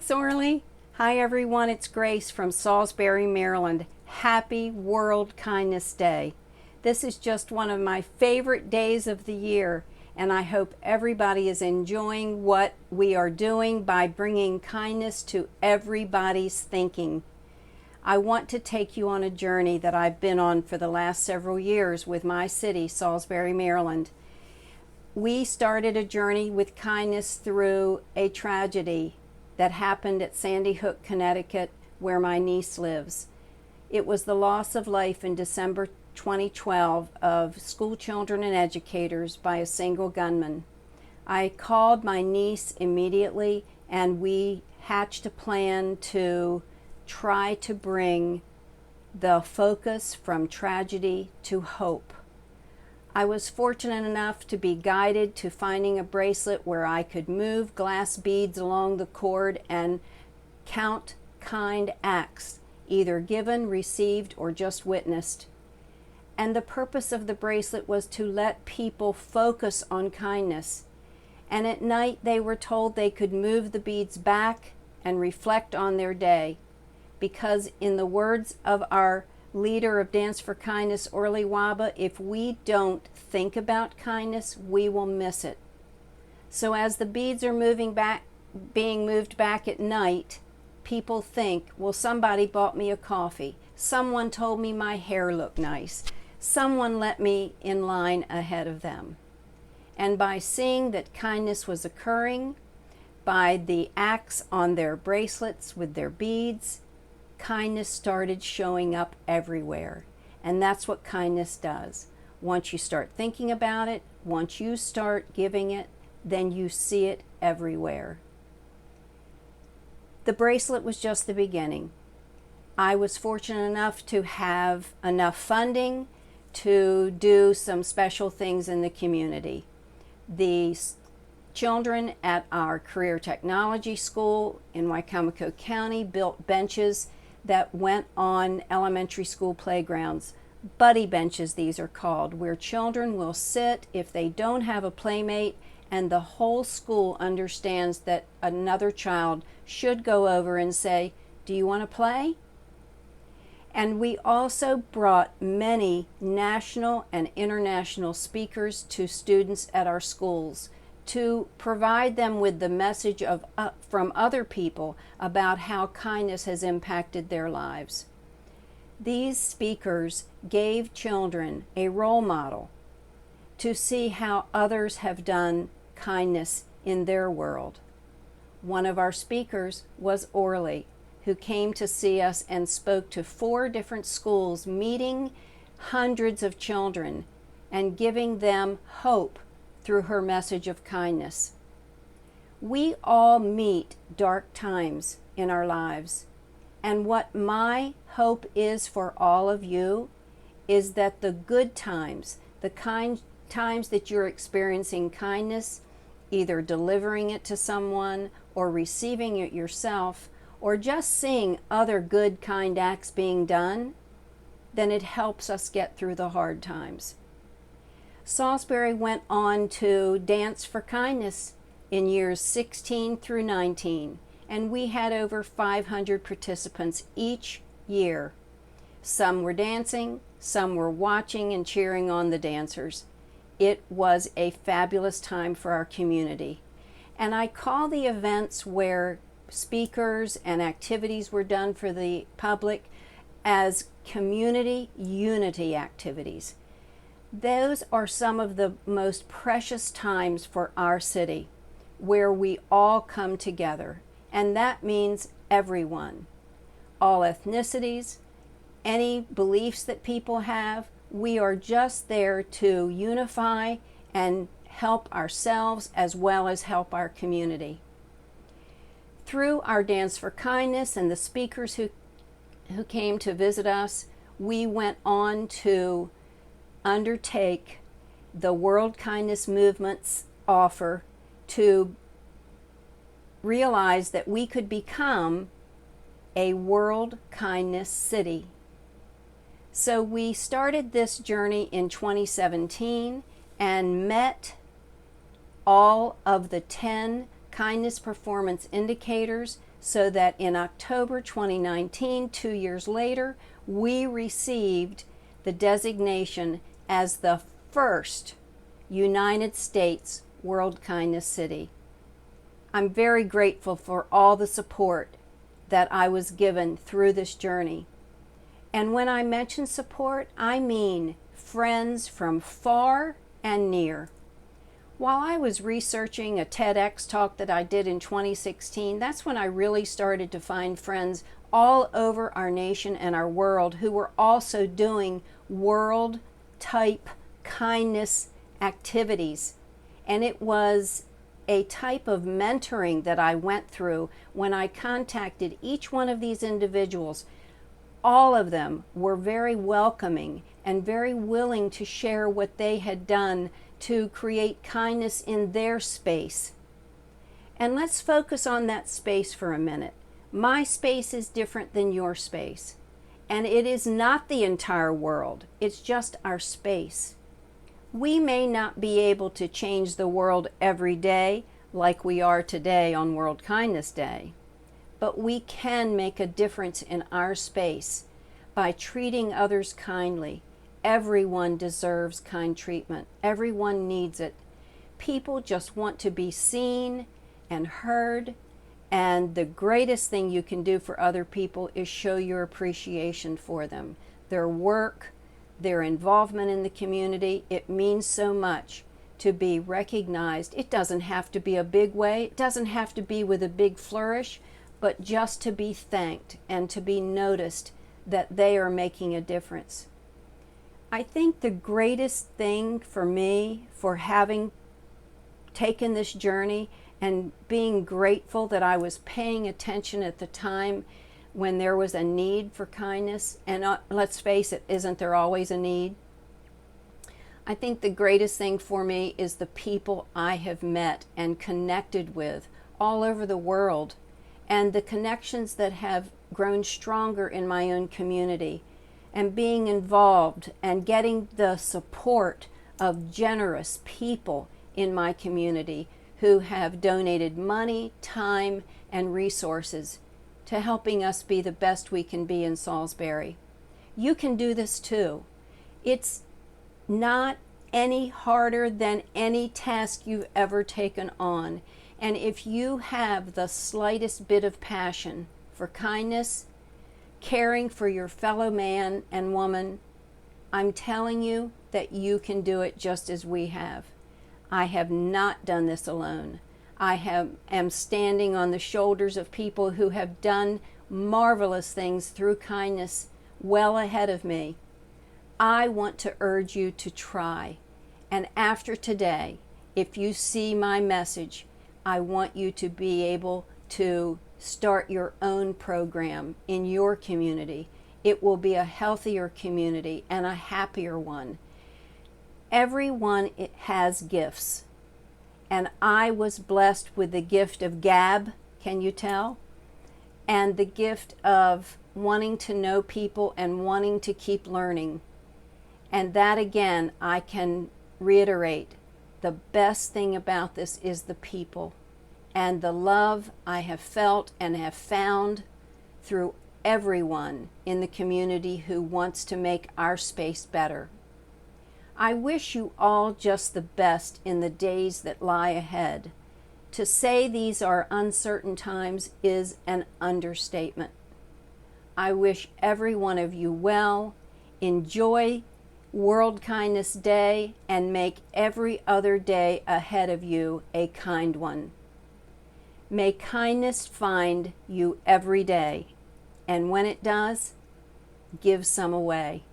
Thanks, Orly. Hi, everyone. It's Grace from Salisbury, Maryland. Happy World Kindness Day. This is just one of my favorite days of the year, and I hope everybody is enjoying what we are doing by bringing kindness to everybody's thinking. I want to take you on a journey that I've been on for the last several years with my city, Salisbury, Maryland. We started a journey with kindness through a tragedy that happened at Sandy Hook, Connecticut, where my niece lives. It was the loss of life in December 2012 of school children and educators by a single gunman. I called my niece immediately, and we hatched a plan to try to bring the focus from tragedy to hope. I was fortunate enough to be guided to finding a bracelet where I could move glass beads along the cord and count kind acts, either given, received, or just witnessed. And the purpose of the bracelet was to let people focus on kindness. And at night they were told they could move the beads back and reflect on their day. Because in the words of our leader of Dance for Kindness, Orly Waba, if we don't think about kindness, we will miss it. So as the beads are being moved back at night, people think, well, somebody bought me a coffee. Someone told me my hair looked nice. Someone let me in line ahead of them. And by seeing that kindness was occurring, by the acts on their bracelets with their beads, kindness started showing up everywhere. And that's what kindness does. Once you start thinking about it, once you start giving it, then you see it everywhere. The bracelet was just the beginning. I was fortunate enough to have enough funding to do some special things in the community. The children at our career technology school in Wicomico County built benches that went on elementary school playgrounds. Buddy benches, these are called, where children will sit if they don't have a playmate, and the whole school understands that another child should go over and say, "Do you want to play?" And we also brought many national and international speakers to students at our schools to provide them with the message from other people about how kindness has impacted their lives. These speakers gave children a role model to see how others have done kindness in their world. One of our speakers was Orly, who came to see us and spoke to 4 different schools, meeting hundreds of children and giving them hope through her message of kindness. We all meet dark times in our lives, and what my hope is for all of you is that the good times, the kind times that you're experiencing kindness, either delivering it to someone or receiving it yourself, or just seeing other good, kind acts being done, then it helps us get through the hard times. Salisbury went on to Dance for Kindness in years 16 through 19, and we had over 500 participants each year. Some were dancing, some were watching and cheering on the dancers. It was a fabulous time for our community. And I call the events where speakers and activities were done for the public as community unity activities. Those are some of the most precious times for our city, where we all come together, and that means everyone, all ethnicities, any beliefs that people have. We are just there to unify and help ourselves as well as help our community. Through our Dance for Kindness and the speakers who came to visit us, we went on to undertake the World Kindness Movement's offer to realize that we could become a World Kindness City. So we started this journey in 2017 and met all of the 10 kindness performance indicators so that in October 2019, 2 years later, we received the designation as the first United States World Kindness City. I'm very grateful for all the support that I was given through this journey. And when I mention support, I mean friends from far and near. While I was researching a TEDx talk that I did in 2016, that's when I really started to find friends all over our nation and our world who were also doing world-type kindness activities. And it was a type of mentoring that I went through when I contacted each one of these individuals. All of them were very welcoming and very willing to share what they had done to create kindness in their space. And let's focus on that space for a minute. My space is different than your space. And it is not the entire world. It's just our space. We may not be able to change the world every day like we are today on World Kindness Day, but we can make a difference in our space by treating others kindly. Everyone deserves kind treatment. Everyone needs it. People just want to be seen and heard, and the greatest thing you can do for other people is show your appreciation for them, their work, their involvement in the community. It means so much to be recognized. It doesn't have to be a big way. It doesn't have to be with a big flourish, but just to be thanked and to be noticed that they are making a difference. I think the greatest thing for me for having taken this journey and being grateful that I was paying attention at the time when there was a need for kindness, and let's face it, isn't there always a need? I think the greatest thing for me is the people I have met and connected with all over the world, and the connections that have grown stronger in my own community, and being involved and getting the support of generous people in my community who have donated money, time, and resources to helping us be the best we can be in Salisbury. You can do this too. It's not any harder than any task you've ever taken on. And if you have the slightest bit of passion for kindness, caring for your fellow man and woman, I'm telling you that you can do it just as we have. I have not done this alone. I am standing on the shoulders of people who have done marvelous things through kindness well ahead of me. I want to urge you to try. And after today, if you see my message, I want you to be able to start your own program in your community. It will be a healthier community and a happier one. Everyone has gifts. And I was blessed with the gift of gab, can you tell? And the gift of wanting to know people and wanting to keep learning. And that again, I can reiterate, the best thing about this is the people and the love I have felt and have found through everyone in the community who wants to make our space better. I wish you all just the best in the days that lie ahead. To say these are uncertain times is an understatement. I wish every one of you well. Enjoy World Kindness Day and make every other day ahead of you a kind one. May kindness find you every day, and when it does, give some away.